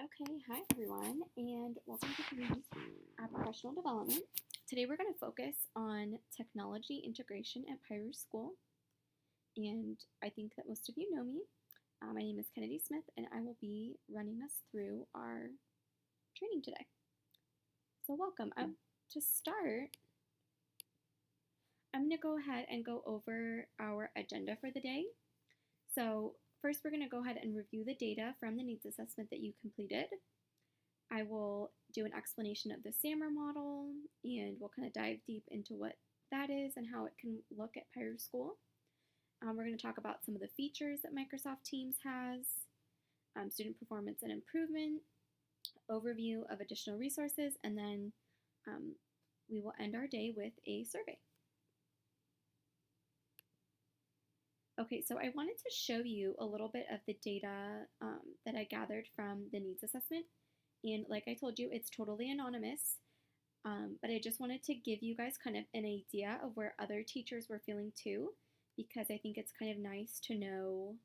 Okay, hi everyone, and welcome to Communities Professional Development. Today we're going to focus on technology integration at Pyru School, and I think that most of you know me. My name is Kennedy Smith, and I will be running us through our training today. So welcome. To start, I'm going to go ahead and go over our agenda for the day. So first we're going to go ahead and review the data from the needs assessment that you completed. I will do an explanation of the SAMR model, and we'll kind of dive deep into what that is and how it can look at Pyru School. We're going to talk about some of the features that Microsoft Teams has, student performance and improvement, overview of additional resources, and then we will end our day with a survey. Okay, so I wanted to show you a little bit of the data that I gathered from the needs assessment. And like I told you, it's totally anonymous, but I just wanted to give you guys kind of an idea of where other teachers were feeling too, because I think it's kind of nice to know,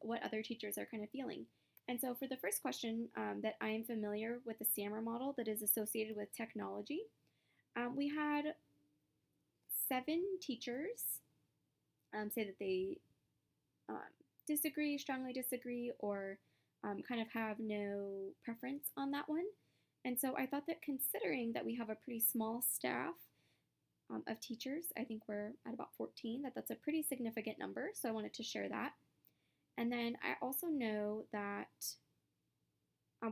what other teachers are kind of feeling. And so for the first question, that I am familiar with the SAMR model that is associated with technology, we had 7 teachers say that they disagree, strongly disagree, or kind of have no preference on that one. And so I thought that considering that we have a pretty small staff of teachers, I think we're at about 14, that's a pretty significant number. So I wanted to share that. And then I also know that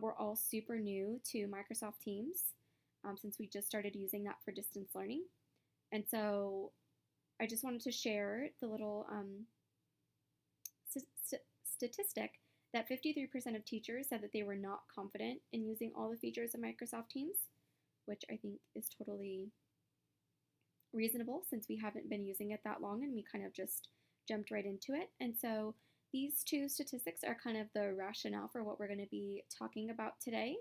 we're all super new to Microsoft Teams since we just started using that for distance learning. And so I just wanted to share the little statistic that 53% of teachers said that they were not confident in using all the features of Microsoft Teams, which I think is totally reasonable since we haven't been using it that long and we kind of just jumped right into it. And so these two statistics are kind of the rationale for what we're going to be talking about today.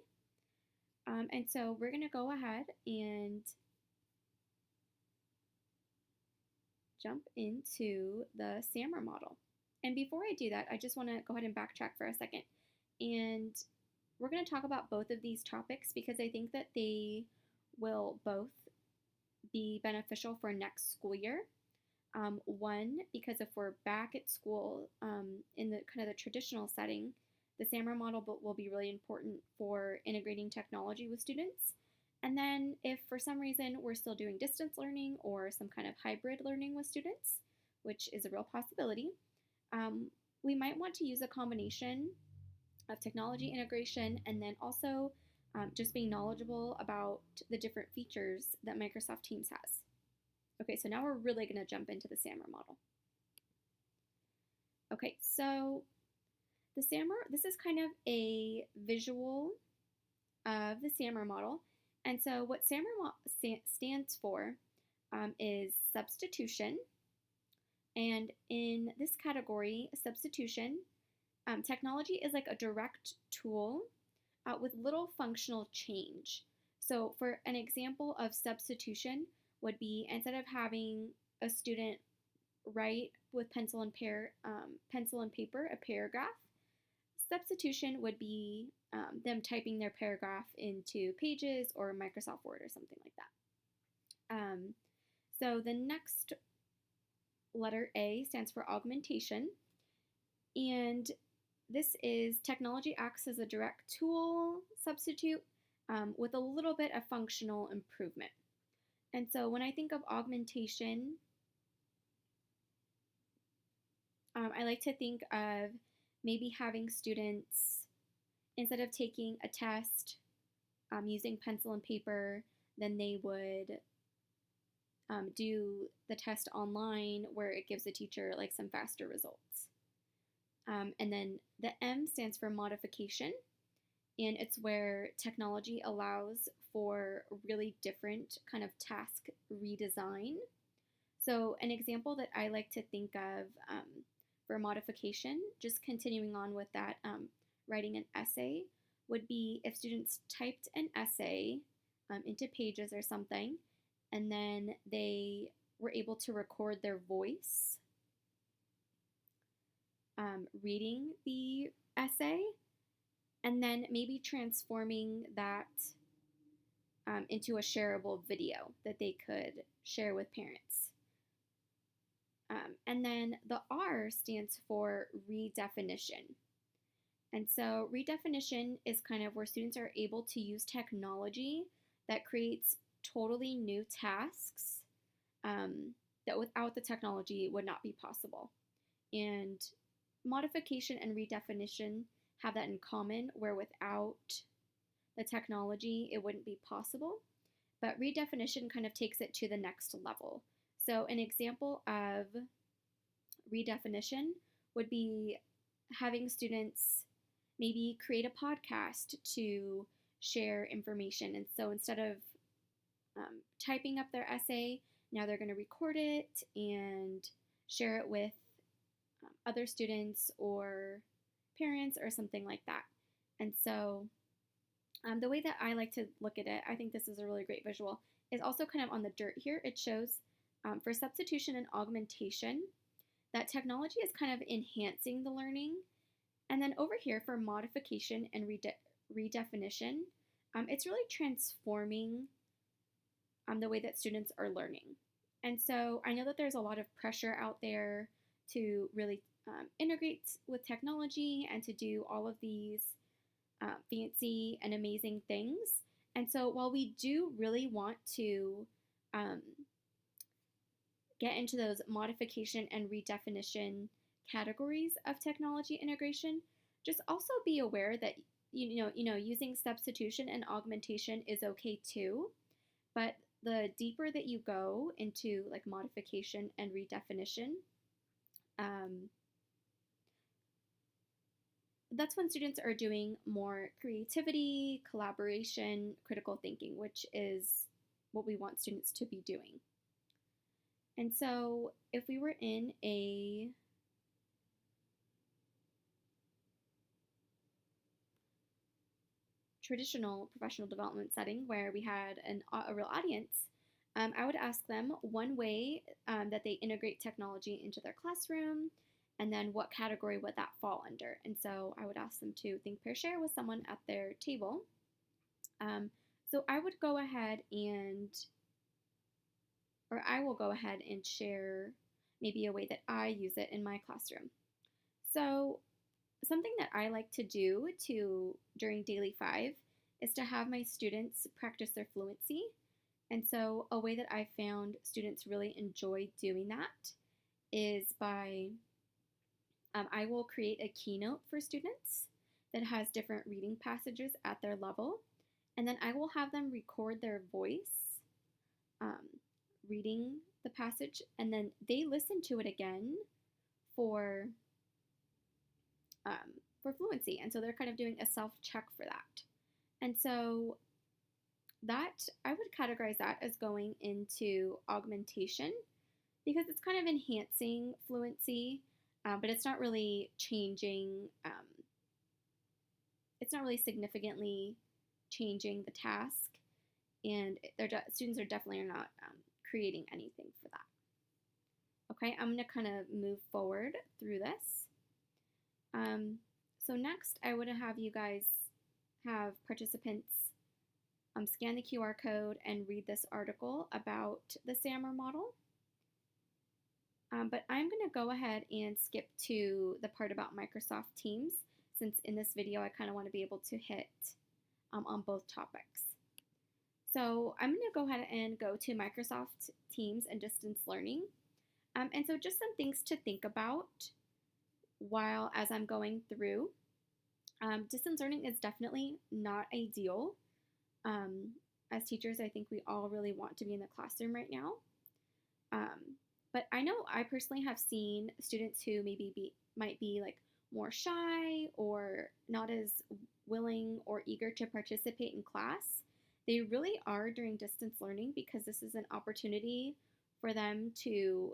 And so we're going to go ahead and jump into the SAMR model. And before I do that, I just want to go ahead and backtrack for a second. And we're going to talk about both of these topics because I think that they will both be beneficial for next school year. One, because if we're back at school in the kind of the traditional setting, the SAMR model will be really important for integrating technology with students. And then if for some reason we're still doing distance learning or some kind of hybrid learning with students, which is a real possibility, we might want to use a combination of technology integration and then also just being knowledgeable about the different features that Microsoft Teams has. Okay, so now we're really going to jump into the SAMR model. Okay, so the SAMR, this is kind of a visual of the SAMR model. And so what SAMR stands for is substitution. And in this category, substitution, technology is like a direct tool with little functional change. So for an example of substitution would be instead of having a student write with pencil and paper a paragraph, substitution would be them typing their paragraph into Pages or Microsoft Word or something like that. So the next letter A stands for augmentation, and this is technology acts as a direct tool substitute with a little bit of functional improvement. And so when I think of augmentation, I like to think of maybe having students, instead of taking a test using pencil and paper, then they would do the test online where it gives the teacher like some faster results. And then the M stands for modification, and it's where technology allows for really different kind of task redesign. So an example that I like to think of for modification, just continuing on with that, writing an essay, would be if students typed an essay into Pages or something, and then they were able to record their voice reading the essay, and then maybe transforming that into a shareable video that they could share with parents. And then the R stands for redefinition. And so redefinition is kind of where students are able to use technology that creates totally new tasks that without the technology would not be possible. And modification and redefinition have that in common, where without the technology, it wouldn't be possible. But redefinition kind of takes it to the next level. So, an example of redefinition would be having students maybe create a podcast to share information. And so instead of typing up their essay, now they're going to record it and share it with other students or parents or something like that. And so the way that I like to look at it, I think this is a really great visual, is also kind of on the dirt here. It shows for substitution and augmentation that technology is kind of enhancing the learning. And then over here for modification and redefinition, it's really transforming the way that students are learning. And so I know that there's a lot of pressure out there to really integrate with technology and to do all of these fancy and amazing things. And so while we do really want to get into those modification and redefinition categories of technology integration, just also be aware that using substitution and augmentation is okay too, but the deeper that you go into like modification and redefinition, that's when students are doing more creativity, collaboration, critical thinking, which is what we want students to be doing. And so if we were in a traditional professional development setting where we had a real audience, I would ask them one way that they integrate technology into their classroom, and then what category would that fall under. And so I would ask them to think, pair, share with someone at their table. So I would go ahead I will go ahead and share maybe a way that I use it in my classroom. So something that I like to do during Daily 5 is to have my students practice their fluency. And so a way that I found students really enjoy doing that is by I will create a keynote for students that has different reading passages at their level, and then I will have them record their voice reading the passage, and then they listen to it again for fluency. And so they're kind of doing a self-check for that. And so that I would categorize that as going into augmentation because it's kind of enhancing fluency, but it's not really changing, it's not really significantly changing the task, and students are definitely not creating anything for that. Okay, I'm going to kind of move forward through this. So next, I would have you guys have participants scan the QR code and read this article about the SAMR model. But I'm going to go ahead and skip to the part about Microsoft Teams, since in this video I kind of want to be able to hit on both topics. So I'm going to go ahead and go to Microsoft Teams and distance learning. And so just some things to think about as I'm going through. Distance learning is definitely not ideal. As teachers, I think we all really want to be in the classroom right now. But I know I personally have seen students who might be like more shy or not as willing or eager to participate in class. They really are during distance learning because this is an opportunity for them to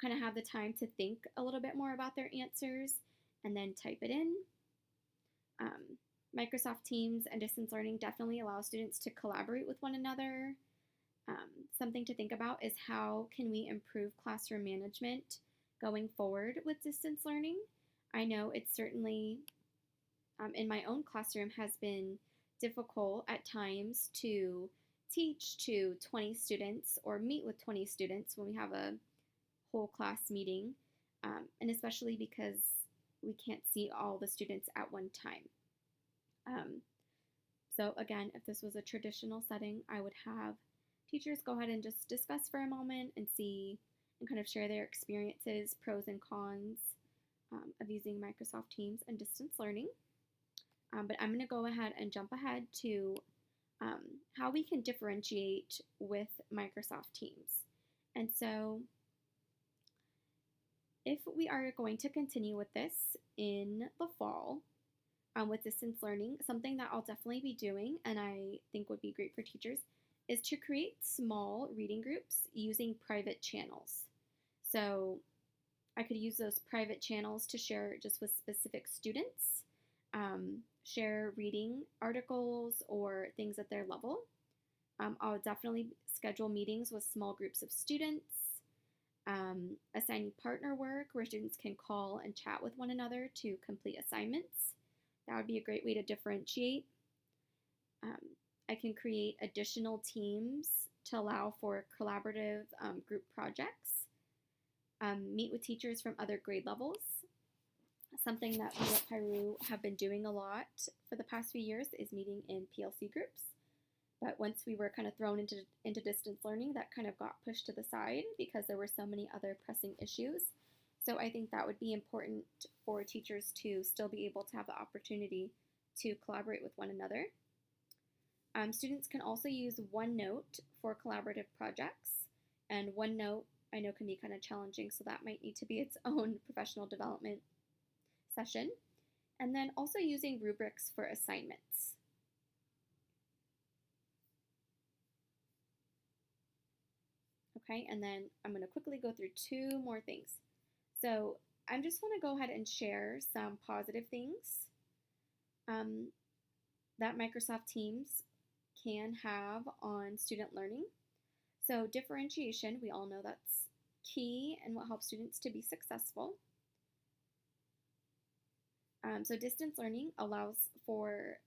kind of have the time to think a little bit more about their answers and then type it in. Microsoft Teams and distance learning definitely allow students to collaborate with one another. Something to think about is how can we improve classroom management going forward with distance learning. I know it's certainly in my own classroom has been difficult at times to teach to 20 students or meet with 20 students when we have a whole class meeting, and especially because we can't see all the students at one time. So again, if this was a traditional setting, I would have teachers go ahead and just discuss for a moment and see and kind of share their experiences, pros and cons of using Microsoft Teams and distance learning. But I'm going to go ahead and jump ahead to how we can differentiate with Microsoft Teams. And so if we are going to continue with this in the fall with distance learning, something that I'll definitely be doing and I think would be great for teachers is to create small reading groups using private channels. So I could use those private channels to share just with specific students, share reading articles or things at their level. I'll definitely schedule meetings with small groups of students, assigning partner work where students can call and chat with one another to complete assignments. That would be a great way to differentiate. I can create additional teams to allow for collaborative group projects. Meet with teachers from other grade levels. Something that we at Piru have been doing a lot for the past few years is meeting in PLC groups. But once we were kind of thrown into distance learning, that kind of got pushed to the side because there were so many other pressing issues. So I think that would be important for teachers to still be able to have the opportunity to collaborate with one another. Students can also use OneNote for collaborative projects, and OneNote I know can be kind of challenging, so that might need to be its own professional development session. And then also using rubrics for assignments. Okay, and then I'm going to quickly go through two more things. So I just want to go ahead and share some positive things that Microsoft Teams can have on student learning. So differentiation, we all know that's key and what helps students to be successful. So distance learning allows for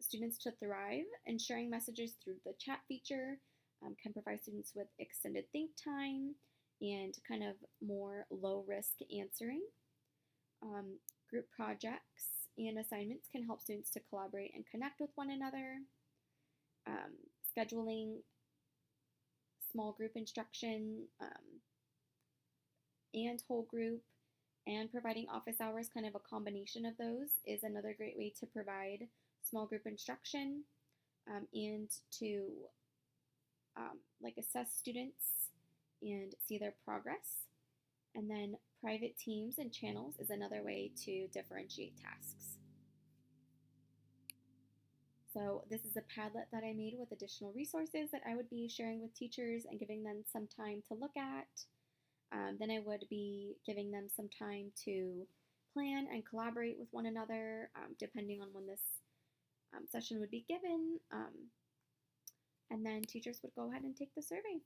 students to thrive, and sharing messages through the chat feature can provide students with extended think time and kind of more low-risk answering. Group projects and assignments can help students to collaborate and connect with one another. Scheduling small group instruction and whole group and providing office hours, kind of a combination of those, is another great way to provide small group instruction and to assess students and see their progress. And then private teams and channels is another way to differentiate tasks. So this is a Padlet that I made with additional resources that I would be sharing with teachers and giving them some time to look at. Then I would be giving them some time to plan and collaborate with one another, depending on when this session would be given. And then teachers would go ahead and take the survey.